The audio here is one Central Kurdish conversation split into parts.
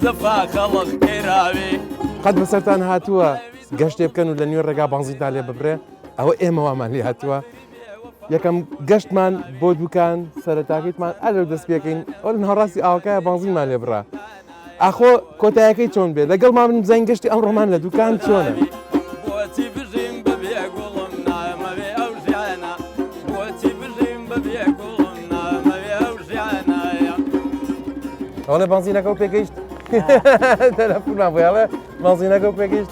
دەفا خەڵق کێراوێ قەت بەسەرتان هاتووە گەشتێ بکەن و لە نوێ ڕێگا بەنزینتان لێ ببرێ ئەوە ئێمەوامان لێ هاتووە یەکەم گەشتمان بۆ دوکان سەرەتاکەیتمان ئەلەو دەست پێکەین ئەو هەڕاستی ئاوەکایە بەنزینمان لێ بڕا ئاخۆ کۆتایەکەی چۆن بێت لەگەڵمان من بزانین گەشتی ئەم ڕۆمان لە دوکان چۆنە بۆچی بژیم بەبێ گوڵم نامەوێ ئەو ژیانە بۆچی بژیم بەبێ گوڵم نامەوێ ئەو ژیانایە ئەوڵێ بەنزینەکە و پێگەیشت تەلەفۆنمان بۆ ئەڵێ بەنزینەکە و پێگەیشت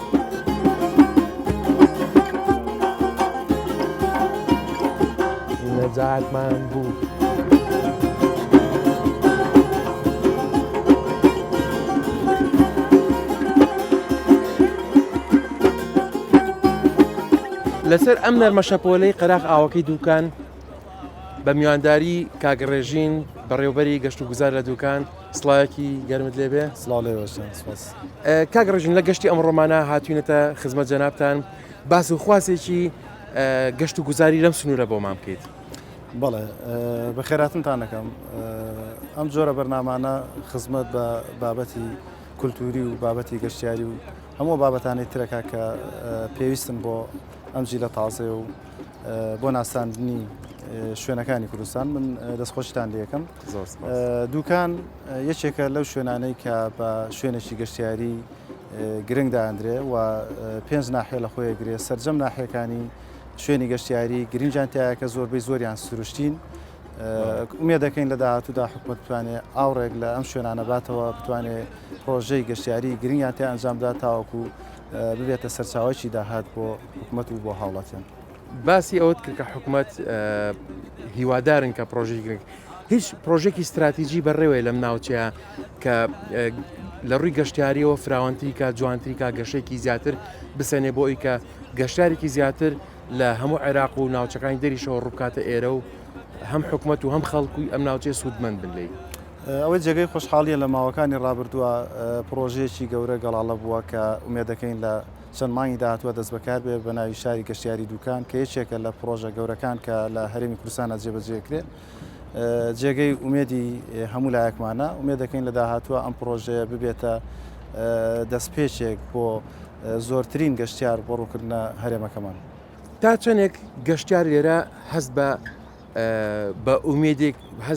نەجاتمان بوو لەسەر ئەم نەرمە شەپۆلەی قەراق ئاوەکەی دوکان بە میوانداری کاگڕێژین بەڕێوبەری گەشت و گوزار لە دوکان سڵایەکی گەرمت لێبێ سڵاو لێوەشن سپاس کاگڕێژین لە گەشتی ئەم ڕۆمانە هاتوینەتە خزمەت جەنابتان باس و خواسێکی گەشت و گوزاری لەم سنوورە بۆمان بکەیت بەڵێ بە خێراتنتان دەکەم ئەم جۆرە بەرنامانە خزمەت بە بابەتی کولتوری و بابەتی گەشتیاری و هەموو بابەتانی ترەکە کە پێویستن بۆ ئەم جیلە تازێ و بۆ ناساندنی شوێنەکانی کوردستان من دەستخۆشتان لەکەم دوکان یەکێکە لەو شوێنانەی کە بە شوێنێکی گەشتیاری گرنگ داهاندرێ و پێنج ناحێ لە خۆی گرێ سەرجەم ناحیەکانی شوێنی گەشتیاری گرنگیان تایە کە زۆربەی زۆریان سروشتین ئومێ دەکەین لە داهاتوودا حکومەت بتوانێت ئاوڕێک لە ئەم شوێنانە باتەوە بتوانێت پرۆژەی گەشتیاری گرنگیان تێ ئەنجامدا تاوەکو ببێتە سەرچاوەی داهات بۆ حکومەت و بۆ هاوڵاتیان باسی ئەوت کرد کە حکومەت هیوادارن کە پرۆژەی گرنگ هیچ پرۆژێکی استراتیژی بەڕێوەیە لەم ناوچەیە کە لە ڕووی گەشتیاریەوە فراوانتری کا جوانتری کا گەشتێکی زیاتر بسەنێ بۆ ئەوی کە گەشتارێکی زیاتر لە هەموو عێراق و ناوچەکانی دەریشەوە ڕووبکاتە ئێرە و هەم حکومەت و هەم خەڵکوی ئەم ناوچەیە سوودمەند بن لێی ئەوەی جێگەی خۆشحاڵیە لە ماوەکانی ڕابردووە پرۆژەیەکی گەورە گەڵاڵە بووە کە ئومێ دەکەین لە چەند مانگی داهاتووە دەست بەکار بێ بە ناوی شاری گەشتیاری دوکان کە یەکێکە لە پرۆژە گەورەکان کە لە هەرێمی کوردستانە جێبەجێکرێت جێگەی ئومێدی هەموو لایەکمانە ئومێ دەکەین لە داهاتووە ئەم پرۆژەیە ببێتە دەستپێچێک بۆ زۆرترین گەشتیار بۆ ڕووکردنە هەرێمەکەمان تا چەندێک گەشتیار لێرە هەست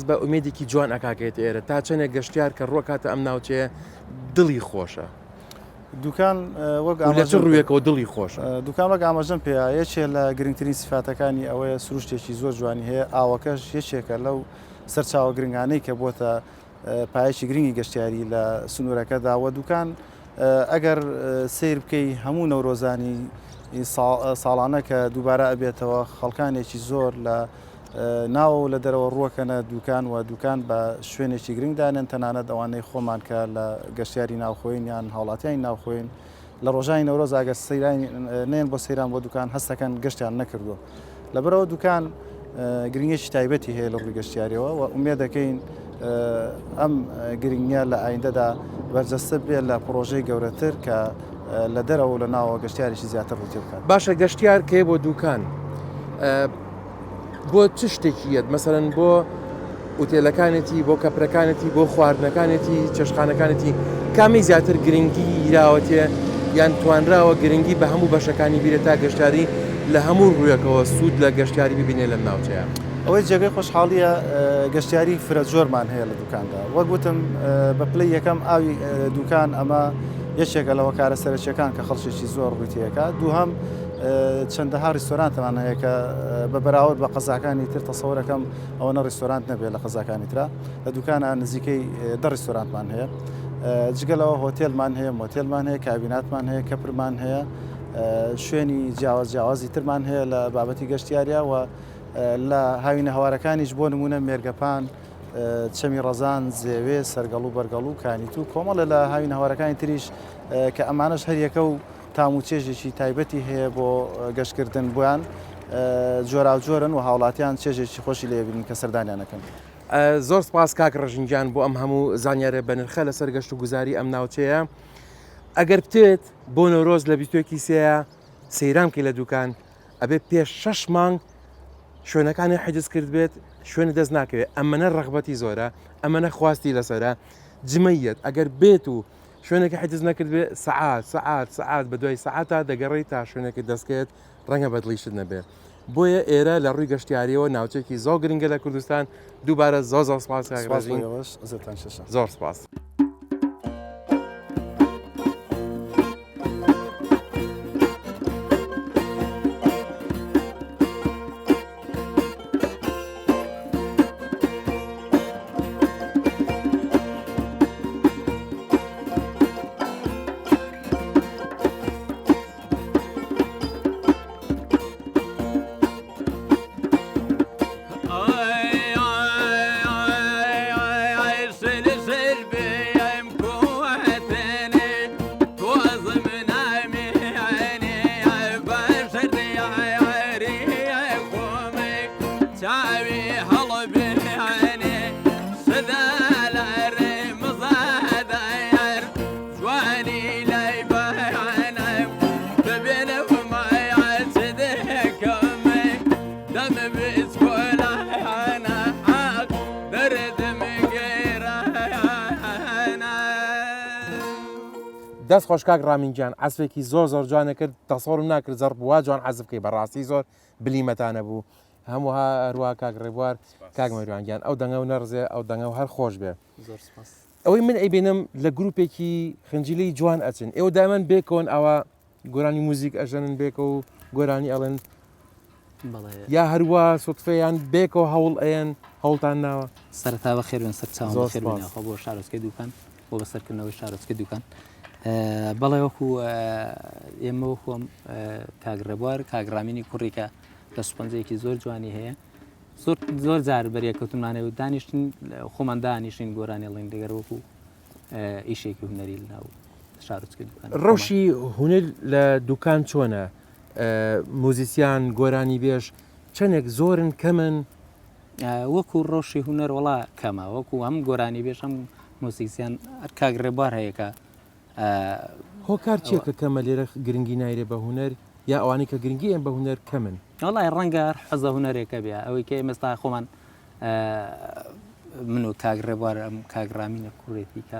بە ئومێدێکی جوان ئەکاکێت ئێرە تا چەندێک گەشتیار کە ڕۆکاتە ئەم ناوچەیە دڵی خۆشە دوکان وەک ڕوویەکەەوە دڵی خۆشە دوکان وەک ئاماژەم پێ یەکێ لە گرنگترین سفاتەکانی ئەوەیە سروشتێکی زۆر جوانی هەیە ئاوەکەش یەکێکە لەو سەرچاوە گرنگانەی کە بۆتە پایەکی گرنگی گەشتیاری لە سنوورەکەدا وە دوکان ئەگەر سیر بکەی هەموو نەورۆزانی ساڵانە کە دووبارە ئەبێتەوە خەڵکانێکی زۆر لە ناو لە دەرەوە ڕووەکەنە دوکان و دوکان بە شوێنێکی گرنگدانێن تەنانەت ئەوانەی خۆمان کە لە گەشتیاری ناوخۆین یان هاوڵاتیانی ناوخۆین لە ڕۆژانی نەورۆز ئاگە سەیرانی نێن بۆ سەیران بۆ دوکان هەستەکەن گەشتیان نەکردووە لەبەرەوە دوکان گرنگێکی تایبەتی هەیە لە ڕووی گەشتیاریەوە و ئومێ دەکەین ئەم گرنگە لە ئایندەدا بەرجەستە بێت لە پرۆژەی گەورەتر کە لە دەرەوە لە ناوە گەشتیاریشی زیاتر ڕووتی بکات باشە گەشتیار کێ بۆ دوکان بۆ چ شتێکیەت مەسەرەن بۆ ئوتێلەکانێتی بۆ کەپرەکانێتی بۆ خواردنەکانێتی چێشخانەکانێتی کامی زیاتر گرنگی راوەتێ یان توانراوە گرنگی بە هەموو بەشەکانی بیرە تا گەشتاری لە هەموو ڕوویەکەوە سوود لە گەشتیاری ببینێ لەم ناوچەیە ئەوەی جێگەی خۆشحاڵیە گەشتیاری فرە جۆرمان هەیە لە دوکاندا وەک گوتم بە پلەی یەکەم ئاوی دوکان ئەمە یەکێکە لەوە کارە سەرچیەکان کە خەڵکێکی زۆر ڕوویتیەکە دووهەم چەندەها ڕیستۆرانتەمان هەیە کە بە بەراورد بە قەزاکانی تر تەسەوەرەکەم ئەوەنە ڕیستۆرانت نەبێت لە قەزاکانی ترا لە دوکانە نزیکەی دە ڕیستۆرانتمان هەیە جگەلەوە هۆتێلمان هەیە مۆتێلمان هەیە کابیناتمان هەیە کەپرمان هەیە شوێنی جیاوازی ترمان هەیە لە بابەتی گەشتیاریە و لە هاوینە هەوارەکانیش بۆ نمونە مێرگەپان چەمی ڕەزان زێوێ سەرگەڵ و بەرگەڵ و کانیت و کۆمەڵە لە هاوینە هەوارەکانی تریش کە ئەمانش هەریەکە و تاموچێژێکی تایبەتی هەیە بۆ گەشتکردن بۆیان جۆرا جۆرن و هاوڵاتیان چێژێکی خۆشی لێبین کە سەردانیانەکەن. زۆر سپاس کاک ڕژینجان بۆ ئەم هەموو زانیارە بەنرخە لەسەر گەشت و گوزاری ئەم ناوچەیە. ئەگەر بتێت بۆ نەورۆز لە 21 سەیە سەیران بکەی لە دوکان ئەبێ پێش 6 مانگ شوێنەکانی حجز کرد بێت شوێنە دەست ناکەوێت ئەمەنە ڕەغبەتی زۆرە ئەمەنە خواستی لەسەرە جمەیەت ئەگەر بێت و شوێنێکی حیتز نەکرد بێ سعات بە دوای سعاتە دەگەڕی تا شوێنێکی دەستکێت ڕەنگە بەدڵیشت نەبێ بۆیە ئێرە لە ڕووی گەشتیاریەوە ناوچێکی زۆر گرنگە لە کوردستان دووبارە زۆر سپاس کاکڕژین زۆر سپاس. دەست خۆش کاک ڕامینجان عەسپێکی زۆر جوانە کرد تەسەوڕم ناکرد زەڕ بووە جوان حەزف بکەی بەڕاستی زۆر بلیمەتانە بوو هەمووها هەروە کاک ڕێبوار کاک مەریوانگیان ئەو دەنگە و نەڕزێ ئەو دەنگە و هەر خۆش بێ ئەوەی من ئەیبێنم لە گروپێکی خنجیلەی جوان ئەچن ئێوە دامەن بێکەوەن ئەوە گۆرانی موزیک ئەژەنن بێکە و گۆرانی ئەڵێن یا هەروە سوتفەیان بێکەوە هەوڵ ئەیەن هەوڵتان ناوە سەرتا بە خێرن سەر چاوە خێرخۆ بۆ شارۆچکەی دوکان بۆ بەسەرکردنەوەی شارۆچکەی دوکان بەڵێ وەکو ئێمە وەکوم کاگڕێبوار کاگرامینی کوڕێکە لە سوپەنجەیەکی زۆر جوانی هەیە زۆر جار بەریەکەوتمانێ و دانیشتن خۆمان دانیشتین گۆرانی ئەڵێن دەگەر وەکو ئیشێکی هونەری لەناو شارۆچکەی دوکان ڕەوشی هونەر لە دوکان چۆنە موزیسیان گۆرانی بێژ چەندێک زۆرن کەمن وەکو ڕۆشی هونەر وڵا کەمە وەکو هەم گۆرانی بێش هەم موسیسیان کاگڕێبوار هەیەکە هۆکار چیەکە کەمە لێرە گرنگی نایرێ بە هونەر یا ئەوانی کە گرنگی ئەم بە هونەر کەمن وڵای ڕەنگە حەزە هونەرێکە بێ ئەوەی کە ئێمەستا خۆمان من و کاگڕێبوار ئەم کاگرامینە کوڕێتی کە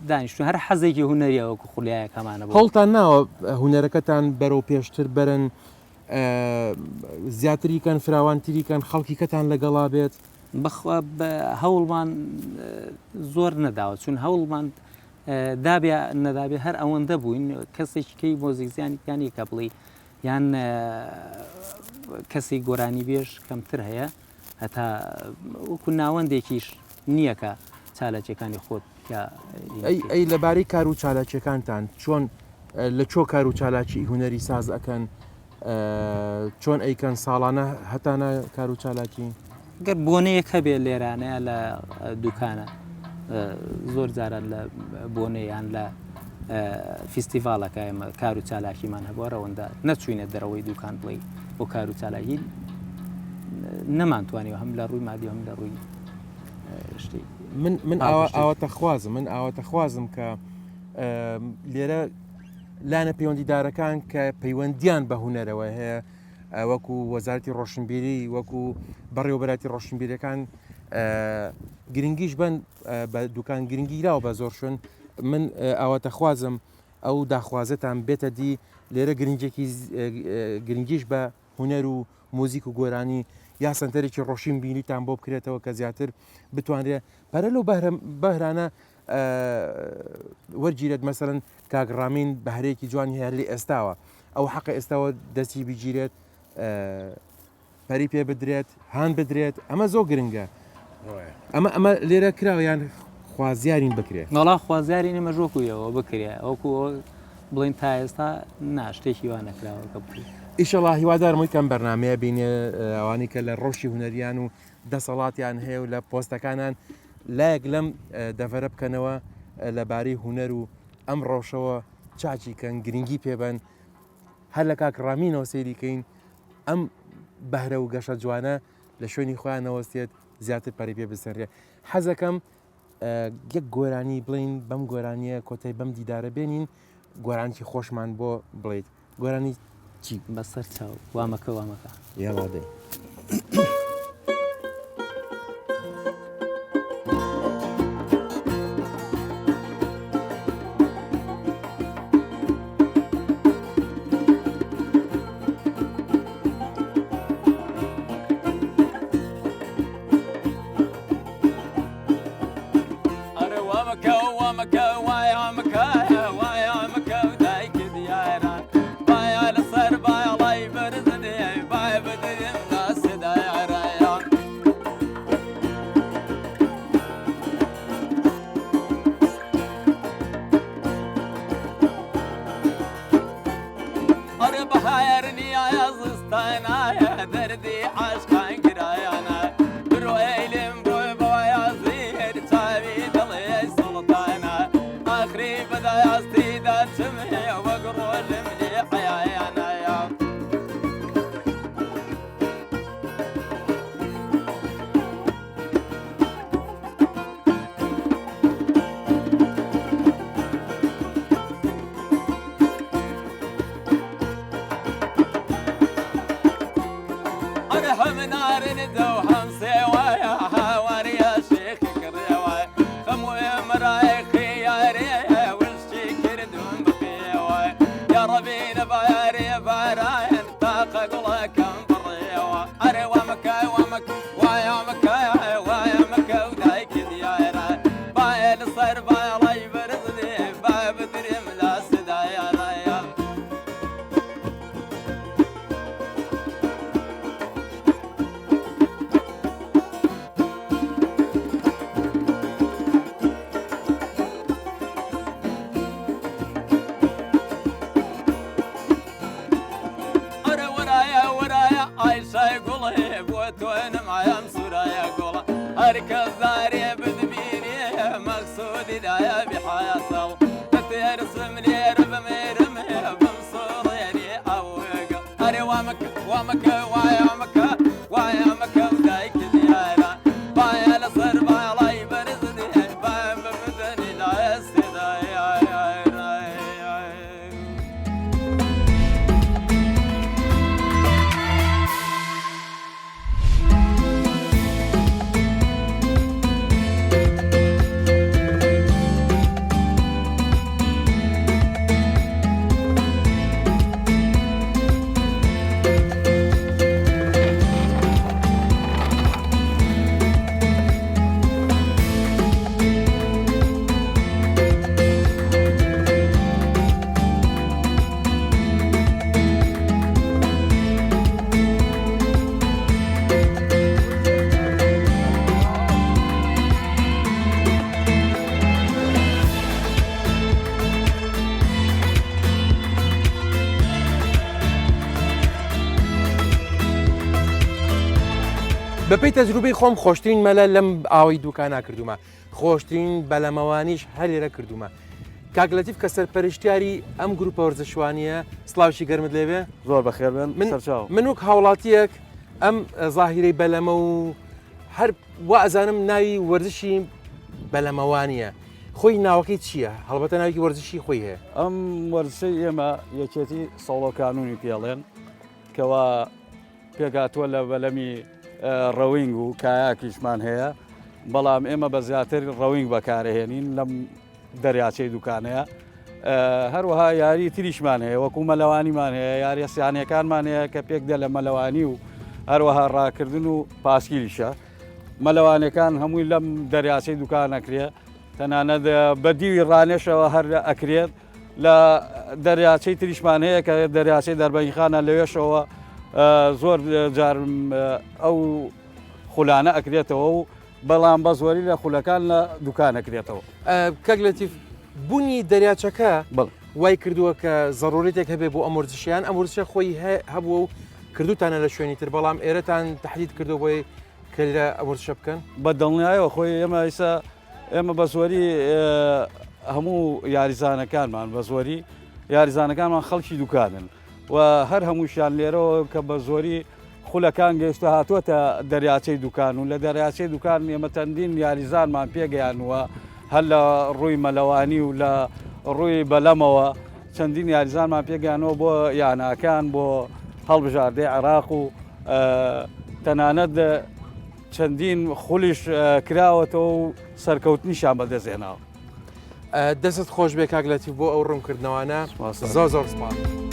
دانیشتون هەر حەزێکی هونەریە وەکو خولیایە کەمانە هەوڵتان ناوە هونەرەکەتان بەرەو پێشتر بەرن زیاتریکەن فراوانتریکەن خەڵکی کەتان لەگەڵا بێت بەخوا هەوڵمان زۆر نەداوە چون هەوڵمان دابێ نەدابێ هەر ئەوەندە بووین کەسێکی مۆزیکزیانیانی کە بڵێ یان کەسی گۆرانی بێژ کەمتر هەیە هەتا وەکو ناوەندێکیش نییە کە چالاکیەکانی خۆت ئەی لەبارەی کار و چالاکیەکانتان چۆن لە چۆ کار و چالاکی هونەری ساز ئەەکەن چۆن ئەیکەن ساڵانە هەتانە کار و چالاکی گەر بۆنەیەکە بێ لێرانەیە لە دوکانە زۆر جارە لە بۆنەیان لە فیستیڤالەکە ئێمە کار و چالاکیمان هەبووەرەوەندا نەچوینە دەرەوەی دوکان بڵێ بۆ کار و چالاکی نەمانتوانیەوە هەم لە ڕووی مادی هەم لە ڕووی شتی من ئاواتە خوازم کە لێرە لانە پەیوەندیدارەکان کە پەیوەندیان بە هونەرەوە هەیە وەکو وەزارەتی ڕۆشنبیری وەکو بەڕێوەبەراتی ڕۆشنبیرەکان گرنگیش بن بە دوکان گرنگیراوە بە زۆر شوێن من ئاواتە خوازم ئەو داخوازەتان بێتە دی لێرە گرنگیش بە هونەر و موزیک و گۆرانی یا سنتەرێکی ڕۆشین بینیتان بۆ بکرێتەوە کە زیاتر بتوانرێ پەرە لەو بەهرانە وەرگیرێت مەسەرەن کاگڕامین بەهرەیەکی جوانی هەیە لێ ئێستاوە ئەو حەقە ئێستاوە دەستی بیگیرێت پەری پێ بدرێت هاان بدرێت ئەمە زۆر گرنگە ئەمە لێرە کراوەیان خوازیارین بکرێت ناڵا خوازیاری نەمە ژۆکویەوە بکرێ ئەوکو بڵین تا ئێستا ناشتێکی وان نەکراوەکە بکرێت ئیشەڵا هیوادارمەوەی کەم بەرنمەیە بینێ ئەوانی کە لە ڕۆژی هونەریان و دەسەڵاتیان هەیە و لە پۆستەکانان لایەک لەم دەڤەرە بکەنەوە لەبارەی هونەر و ئەم ڕۆژەوە چاچیکەن گرنگی پێبن هەر لە کاکڕامینەوە سەیریکەین ئەم بەهرە و گەشە جوانە لە شوێنی خۆیانەوەستێت زیاتر پەری پێ بسەرێ حەزەکەم یەک گۆرانی بڵین بەم گۆرانیە کۆتای بەم دیدارە بێنین گۆرانکی خۆشمان بۆ بڵێیت گۆرانی چی بەسەر چاو وامەکە یاڵادەی دستانا يا دردي عشقان قرايانا برويلم بروي بوايا زير تابي دلي سلطانا آخري بدا يستيدا تمهي وقرول مليح يانا يا أرحم نار ندوهم سوايا هوار يا شيخ كريواي خمو مراي خياري والشكر دون بقيواي يا ربي نباري باراين طاقة قولا كم بريوا أري ومكا ويا مكا ودايك ديارا بايل صير بايل يبرزني باب دريم لا سدايا رايا وين معايا مسورة يا قولا أركز داري بدبيني مقصودي دايا بحياة ترسم لي ربمي بمصوريني أوقع أري ومك ويا مكة ودايك ديانا بايا لصر بايا لا يبرزني بايا بمدني لا يستدايا بەپێی تەجروبەی خۆم خۆشترین مەلە لەم ئاوی دوکانە کردومە خۆشترین بەلەمەوانیش هەلێرە کردومە کاگلەتیف کە سەرپەرشتیاری ئەم گروپە وەرزشوانیە سڵاوشی گەرمت لێبێ زۆر بەخێر بن من وەک هاوڵاتیەک ئەم زاهیرەی بەلەمە و هەر وا ئەزانم ناوی وەرزشی بەلەمەوانیە خۆی ناوەکەی چییە؟ هەڵبەتە ناوی وەرزشی خۆی هەیە ئەم وەرزشەی ئێمە یەکێتی سەوڵە کانونی پێڵێن کەوا پێگاتووە لە بەلەمی ڕەوینگ و کایاکیشمان هەیە بەڵام ئێمە بە زیاتر ڕەوینگ بەکارهێنین لەم دەریاچەی دوکانەیە هەروەها یاری تریشمان هەیە وەکو مەلەوانیمان هەیە یاریە سیانەکانمان هەیە کە پێک دە لە مەلەوانی و هەروەها ڕاکردن و پاسکیریشە مەلەوانەکان هەمووی لەم دەریاچەی دوکانەکرێ تەنانەت بە دیوی ڕانێشەوە هەر ئەکرێت لە دەریاچەی تریشمان هەیە کە دەریاچەی دەربەنیخانە لەوێشەوە زۆر جارم ئەو خولانە ئەکرێتەوە و بەڵام بە زۆری لە خولەکان لە دوکانەکرێتەوە کەگلەتیف بوونی دەریاچەکە وای کردووە کە زەڕورێتێک هەبێ بۆ ئەم وەرزشیان ئەم وەرزشە خۆی هەبووە و کردوتانە لە شوێنی تر بەڵام ئێرەتان تحدید کردو بۆی کە لە وەرزشە بکەن بە دڵنیایەوە خۆی ئێمە ئێستا ئێمە بە زۆری هەموو یاریزانەکانمان بە زۆری یاریزانەکانمان خەڵکی دوکانن و هەر هەمووشیان لێرەوە کە بە زۆری خولەکان گەیشتە هاتووەتە دەریاچەی دوکان و لە دەریاچەی دوکان ئێمە چەندین یاریزانمان پێگەیانوە هەر لە ڕووی مەلەوانی و لە ڕووی بەلەمەوە چەندین یاریزانمان پێگەیانەوە بۆ یاناکان بۆ هەڵبژاردەی عێراق و تەنانەت چەندین خولیش کراوەتەوە و سەرکەوتنیشان بەدەستێناوە دەست خۆش بێ کاگلەتیف بۆ ئەو ڕوونکردنەوەانە زۆر زۆر سپاس.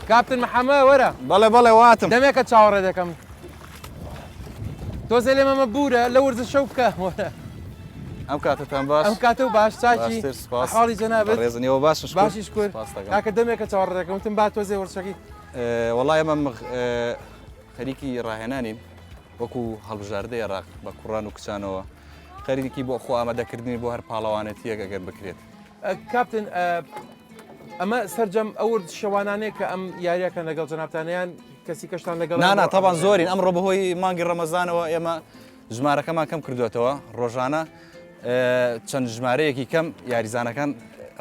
کاپتن محەممەد وەرە بەڵێ واتم دەمێکە چاوەڕێ دەکەم تۆزە لێمەمە بورە لە وەرزە شەو بکە ئەم کاتتان باش ئەم کاتە و باش چاکی باشتر، سوپاس. حاڵی جەنابێت ڕێزنیەوە باشش باشیش کورد کاکە دەمێکە چاوەڕێەکەم با تۆزێ وەرچەکەی وڵای ئەمە خەریکی ڕاهێنانین وەکو هەڵبژاردەیە ڕاق بە کوڕان و کچانەوە خەریکی بۆ خۆ ئامادەکردنی بۆ هەر پاڵەوانێتیەک ئەگەر بکرێت کاپتن ئەمە سەررجەم ئەو شەوانانەیە کە ئەم یاریەکەن لەگەڵ جەنابتانیان کەسی کەشتان لەگەڵ نانا تاوان زۆرین ئەمڕۆ بەهۆی مانگی ڕەمەزانەوە ئێمە ژمارەکەمان کەم کردوێتەوە ڕۆژانە چەند ژمارەیەکی کەم یاریزانەکان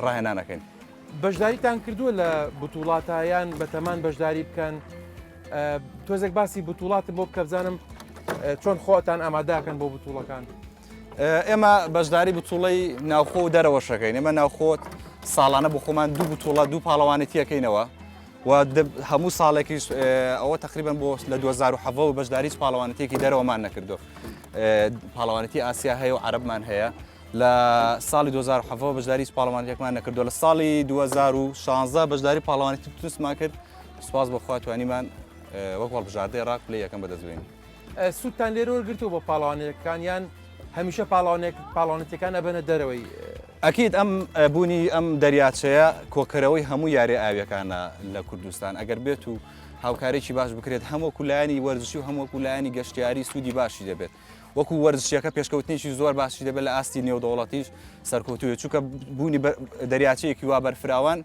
ڕاهێنانەکەین بەشداریتان کردووە لە بتوڵاتایان بە تەمان بەشداری بکەن تۆزێک باسی بتوڵاتم بۆ بکە بزانم چۆن خۆتان ئاماداکەن بۆ بتوڵەکان ئێمە بەشداری بتوڵەی ناوخۆ و دەرەوە شەکەین ئێمە ناوخۆت ساڵانە بۆ خۆمان دوو بتوڵە دوو پاڵەوانێتیەکەینەوە و هەموو ساڵێکیش ئەوە تقریبان بۆ لە 2007 بەشداری پاڵەوانێتێکی دەرەوەمان نەکردو پاڵەوانێتی ئاسیا هەیە و عەرەبمان هەیە لە ساڵی 2007 بەشداری پاڵەوانێتێکمان نەکردو لە ساڵی 2016 بەشداری پاڵەوانێتی تونسمان کرد سوپاس بەخوا توانیمان وەک هەڵبژاردەی ڕاق پلەی یەکەم بەدەستبێنین سوودتان لێرە وەرگرتووە بۆ پاڵەوانەکان یان هەمیشە پاڵەوانێتەکان ئەبەنە دەرەوەی ئەکیید ئەم بوونی ئەم دەریاچەیە کۆکەرەوەی هەموو یاری ئاویەکانە لە کوردستان ئەگەر بێت و هاوکارێکی باش بکرێت هەموو کولایانی وەرزشی و هەموو کولایانی گەشتیاری سوودی باشی دەبێت وەکو وەرزشیەکە پێشکەوتنیشی زۆر باشی دەبێت لە ئاستی نێودەوڵەتیش سەرکەوتووە چونکە بوونی دەریاچەیەکی وا بەرفراوان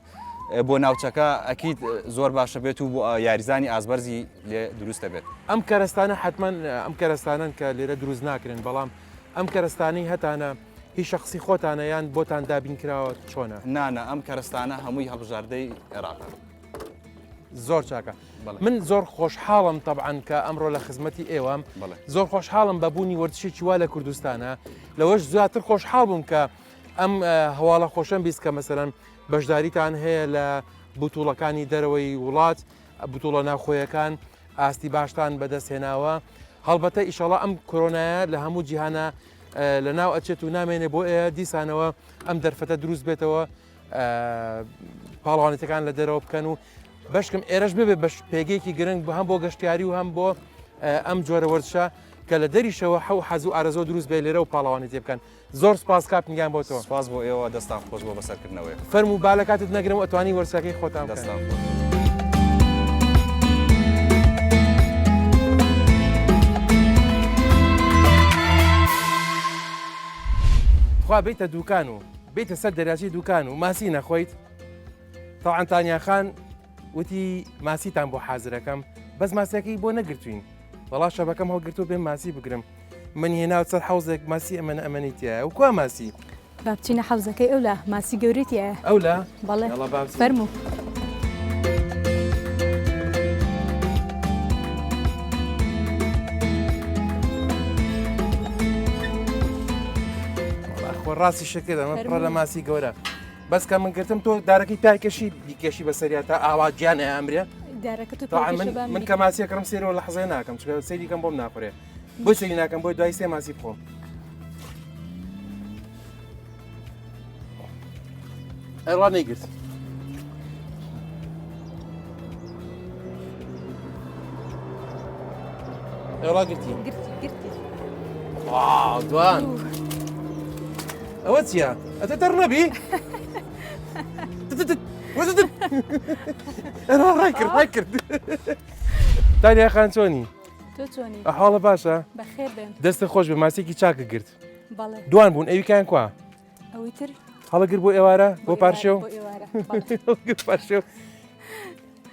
بۆ ناوچەکە ئەکیید زۆر باشە بێت و بۆ یاریزانی ئازبەرزی لێ دروست دەبێت ئەم کەرستانە حتمما ئەم کەرستانن کە لێرە دروست ناکرێن بەڵام ئەم کەرستانی هەتانە هیچ شخصی خۆتانە یان بۆتان دابین کراوە چۆنە نانە ئەم کەرستانە هەمووی هەڵبژاردەی عێراقە زۆر چاکە من زۆر خۆشحاڵم طبعاً کە ئەمڕۆ لە خزمەتی ئێوەم زۆر خۆشحاڵم بەبوونی وەرزشێکی وا لە کوردستانە لەوەش زیاتر خۆشحاڵ بووم کە ئەم هەواڵە خۆشەم بیست کە مەسەرەن بەشداریتان هەیە لە بوتوڵەکانی دەرەوەی وڵات بوتوڵە ناوخۆیەکان ئاستی باشتان بەدەستهێناوە هەڵبەتە ئیشەڵا ئەم کۆرۆنایە لە هەموو جیهانە لە ناو ئەچێت و نامێنێ بۆ ئێ دیسانەوە ئەم دەرفەتە دروست بێتەوە پاڵەوانێتەکان لە دەرەوە بکەن و بەشکم ئێرەش ببێ بە پێگەیەکی گرنگ هەم بۆ گەشتیاری و هەم بۆ ئەم جۆرە وەرزشە کە لە دەریشەوە حەز و ئارەزۆ دروست بێ لێرە و پاڵەوانێتی بکەن زۆر سپاس کاپنگیان بۆ تۆ سپاس بۆ ئێوە دەستان خۆش بۆ بەسەرکردنەوەی فەرم و با لە کاتت نەگرم ئەتوانی وەرزەکەی خۆتان دەستان خوا بیتە دوکان و بیتە سەر دەریاچی دوکان و ماسی نەخۆیت تاوان تانیاخان وتی ماسیتان بۆ حازرەکەم بەس ماسیەکەی بۆ نەگرتوین وەڵا شەبەکەم هەڵگرتو بێم ماسی بگرم من هێناوە سەر حوزێک ماسی ئەمەە ئەمەنیتیە و کووا ماسی با بچینە حەوزەکەی ئەو لە ماسی گەورێتیە ئەو لە بەڵێ فەرموو ڕاستی شکر ئەمە پڕە لە ماسی گەورە بەس کە من گرتم تۆ دارەکەی پایکەشی دیکەشی بەسەریات تا ئاوا گیانە ئەمرێ من کە ماسیەکەم سێرەوە لە حەزای ناکەم چکە سەیریکەم بۆم ناخورێ بۆ سەری ناکەم بۆی دوای سێ ماسی بخۆم ئەڕوا نەیگرت ئێڕا گرتی دوان ئەوە چییە؟ ئەتە تەڕ نەبی؟ ڕای کرد ڕای کرد تانیا خان چۆنی؟ تۆ چۆنی؟ ئەحواڵە باشە؟ بەخێر بێن دەستە خۆش بێ ماسێکی چاکە گرت بەڵێ دوان بوون ئەویکیان کووە؟ ئەوی تر هەڵەگر بۆ ئێوارە بۆ پارشێو؟ پارشێو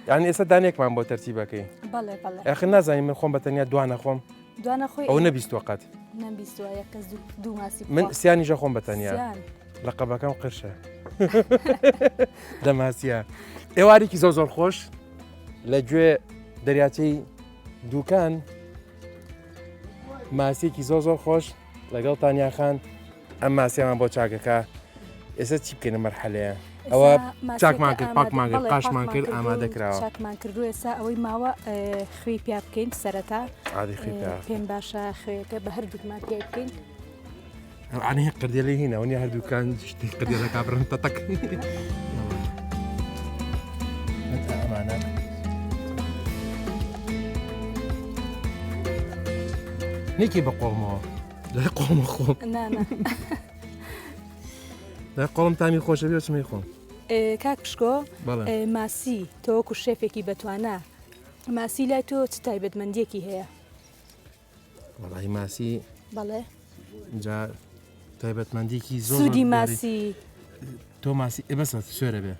یانی ئێستا دانێکمان بۆ تەرتیبەکەی بەڵێ بەڵێ ئەخ نازانین من خۆم بەتەنیا دوانە خۆم دوانە خۆی ئەو نەبیست وقت نەبیستوە یەکەس دوو ماسی من سیانیشە خۆم بەتەنیا لە قەبەکەم قرشە لە ماسیە ئێوارێکی زۆر خۆش لە گوێ دەریاچەی دووکان ماسیێکی زۆر خۆش لەگەڵ تانیاخان ئەم ماسیەمان بۆ چاکەکە ئێستا چی بکەینە مەرحەلەیە ئەوە چاکمان کرد پاکمان کرد قاشمان کرد ئامادە کراوە چاکمان کردو ئێستا ئەوەی ماوە خوێی پیا بکەین سەرەتا پێم باشە خوێەکە بە هەردووکمان پێ بکەین ئەنی قردێلی هینە ئەوەنی هەردووکان شتی قردێلەکە بڕن تەتەک نیکی بە قۆڵمەوە لە قۆڵمە خۆم نانە لە قۆڵم تامی خۆشە بێ چمەی خۆم کاک پشکۆ بەڵێ ماسی تۆوەکو شێفێکی بەتوانە ماسی لای تۆ چ تایبەتمەندیەکی هەیە وەڵی ماسی بەڵێ جا تایبەتمەندێکی زۆر سوودی ماسی تۆ ماسی بەسە سوێرە بێ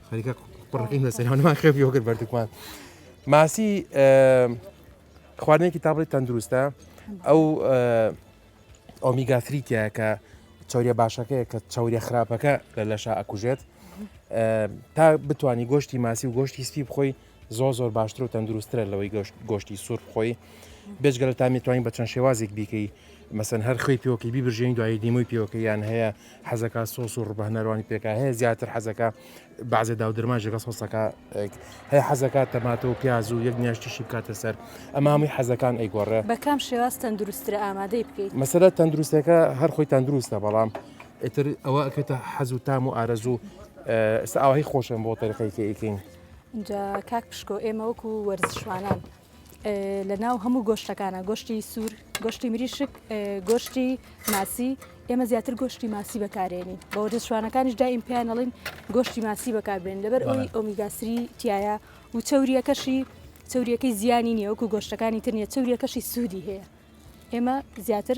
خەریکە قڕەکەی لەسەرمان خێبیۆگر بەردەکوان ماسی خواردنێکی تابڵی تەندروستە ئەو ئۆمیگاتریتیە کە چاوریە باشەکەیە کە چاوریە خراپەکە لە لەشە ئەکوژێت تا بتانی گۆشتی ماسی و گۆشتی سپی بخۆی زۆر باشتر و تەندروسترە لەوەی گۆشتی سوور بخۆی بێژگەل تا میتوانین بە چەند شێوازێک بیکەی مەسەن هەر خوێی پێوەکەی بیبژێن دوای دیمەوی پێوەکەیان هەیە حەزەکە سۆس و ڕبەهنەروانی پێکە هەیە زیاتر حەزەکە بازێ داودرمان ژەگە سۆسەکە هەیە حەزەکە تەماتە و پیاز و یەک نیاشتیشی بکاتە سەر ئەمە هەمووی حەزەکان ئەیگۆڕێ بەکام شێواز تەندروسترە ئامادەی بکەیت مەسەلە تەندروستەکە هەر خۆی تەندروستە بەڵام ئیتر ئەوە ئەکەتە حەز و تام و ئارەزوو ئێستا ئاوهی خۆشم بۆ تەریقەیەکە ئیکەین اینجا کاک پشکۆ ئێمە وەکو وەرزشوانان لە ناو هەموو گۆشتەکانە گۆشتی سوور گۆشتی مریشک گۆشتی ماسی ئێمە زیاتر گۆشتی ماسی بەکارێنین بە وەرزشوانەکانیش دائیم پێیان ئەڵێن گۆشتی ماسی بەکاربێن لەبەر ئەوی ئۆمیگاسری تایە و چەوریەکەی زیانی نییە وەکو گۆشتەکانی تر نیە چەوریەکەشی سوودی هەیە ئێمە زیاتر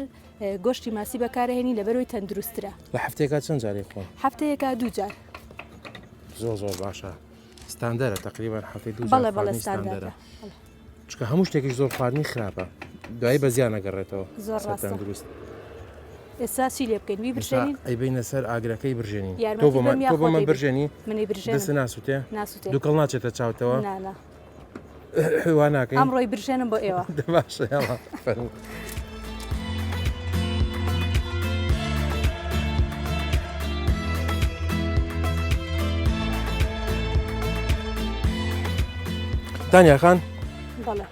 گۆشتی ماسی بەکارهێنی لەبەرەوەی تەندروسترە لە هەفتێکا چەند جارێک خۆن هەفتەیەکە دوو جار زۆر باشە ستاندەرە تقریبان هەفتەی دوو بەڵێ ستاندەرە چکە هەموو شتێکی زۆر خواردنی خراپە دوایی بە زیان نەگەڕێتەوە زۆر ڕاستە تەندروست ئێستا چی لێ بکەین وی برژێنین ئەی بینە سەر ئاگرەکەی برژێنی یارمەتی تۆ بەم یا بۆ من خۆتی برژێنی منەی برژێنم دەست ناسووتێ ناسووتێ دووکەڵ ناچێتە چاوتەوە نانە وا ناکەین ئەمڕۆی برژێنم بۆ ئێوە باشە فەرموو دانیاخان بەڵێ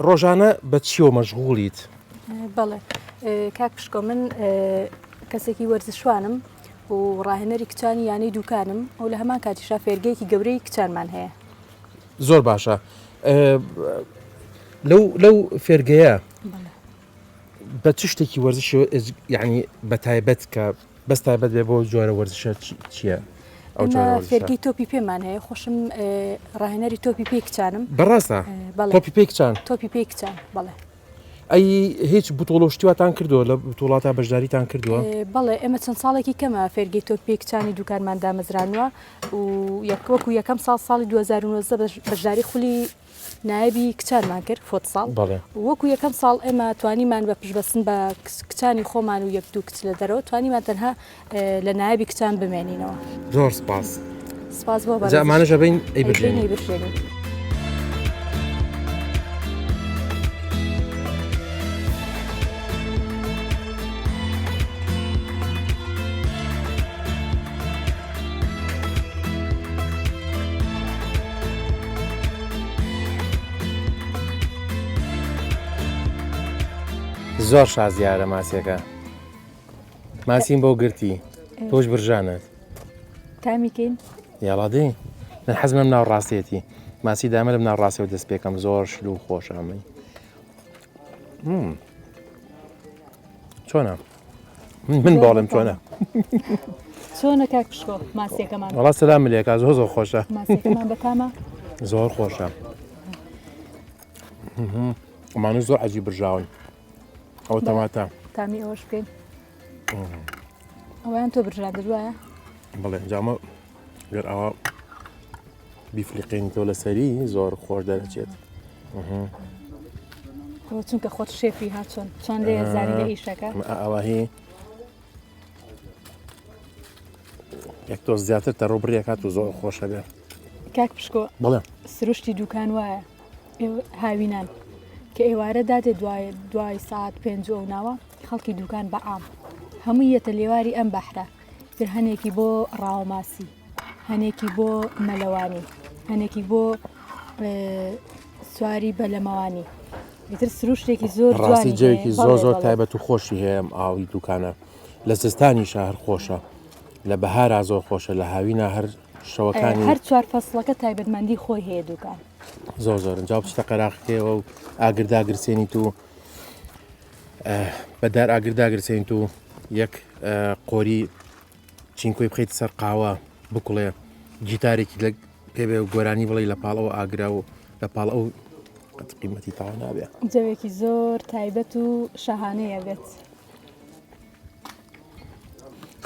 ڕۆژانە بە چیەوە مەشغوڵیت بەڵێ کاک پشکۆ من کەسێکی وەرزشوانم و ڕاهێنەری کچانی یانەی دوکانم و لە هەمان کاتیشا فێرگەیەکی گەورەی کچانمان هەیە زۆر باشە لەو فێرگەیە بە چ شتێکی وەرزش یعنی بە تایبەت کە بەس تایبەت بێ بۆ جۆرە وەرزشە چییە؟ فێرگی تۆپی پێمان هەیە خۆشم ڕاهێنەری تۆپی پێی کچانم بەڕاستە تۆپی پێی کچان تۆپی پێی کچان بەڵێ ئەی هیچ بتۆڵۆشتیواتان کردووە لە وڵاتە بەشداریتان کردووە؟ بەڵێ ئێمە چەند ساڵێکی کەمە فێرگی تۆپی کچانی دوکانمان دامەزرانوە و یەکوەکو یەکەم ساڵی 2019 بەشداری خولی نایبی کچانمان کرد فۆت ساڵ وەکو یەکەم ساڵ ئێمە توانیمان بە پشبەستن بە کچانی خۆمان و یەک دوو کچ لە دەرەوە توانیمان تەنها لە نایبی کچان بمێنینەوە زۆر سپاس سپاس بۆ ئەمانەش بین ئەی برژێنی زۆر شازیارە ماسیەکە ماسیم بۆ گرتی تۆش برژانت تامیکەین یاڵادی من حەزمم ناو ڕاستێتی ماسی دامە لەم ناو ڕاستەوە دەست پێکەم زۆر شل و خۆشەمەی چۆنە من باڵم چۆنە چۆنە کاک پشکۆ ماسیەکەمان وەڵا سەلام ملێکە زۆر خۆشە ماسیەکەمان بەتامە زۆر خۆشە ئەمانە زۆر عەجیب برژاون ئەوە تەماتە تامی ئەوەش بکەین ئەویان تۆ برژاندر وایە بڵێ جامە گەر ئەوە بیفلیقین تۆ لەسەری زۆر خۆش دەرەچێت چونکە خۆت شێفی هاچۆن چۆن لێ زانی لە ئیشەکە ئەوە هی یەک تۆ زیاتر تەڕۆبڕیەکات و زۆر خۆشە بێ کاک پشکۆ بڵێ سروشتی دوکان وایە هاوینان کە ئێوارە دادێ دوای ساعت 5 ئەو ناوە خەڵکی دوکان بە عام هەموو یەتە لێواری ئەم بەحرە تر هەنێکی بۆ ڕاوماسی هەنێکی بۆ مەلەوانی هەنێکی بۆ سواری بەلەمەوانی ئیتر سروشتێکی زۆر ڕاستی جەوێکی زۆر تایبەت و خۆشی هەیە ئاوی دوکانە لە زستانیشە هەر خۆشە لە بەهارا زۆر خۆشە لە هاوینە هەر شەوەکانی هەر چوار فەسڵەکە تایبەتمەندی خۆی هەیە دوکان زۆر زۆرن جا شتە قەراقەکەیەوە و ئاگرداگرسێنیت و بەدار ئاگرداگرسێنیت و یەک قۆری چینکۆی بخەیت سەر قاوە بکوڵێ گیتارێکی لە پێبێ و گۆرانی بڵی لە پاڵەوە ئاگرا و لە پاڵ ئەو قەت قیمەتی تاوا نابێ. جەوێکی زۆر تایبەت و شەهانەیە بێت.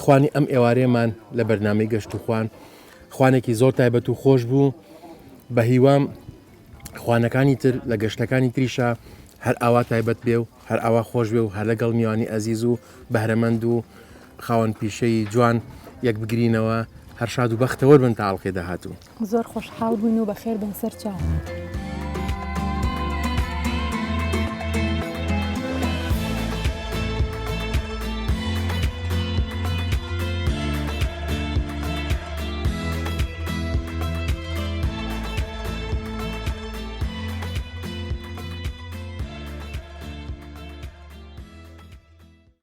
خوانی ئەم ئێوارەیەمان لە بەرنامەی گەشت و خوانێکی زۆر تایبەت و خۆش بوو بە هیوام خوانەکانی تر لە گەشتەکانی تریشە هەر ئاوا تایبەت بێ و هەر ئاوا خۆش بێ و هەر لەگەڵ میوانی ئەزیز و بەهرەمەند و خاوەن پیشەی جوان یەک بگرینەوە هەر شاد و بەختەوە بن تاڵقێ داهاتوو. زۆر خۆشحاڵ بووین و بەخێر بن سەر چاو.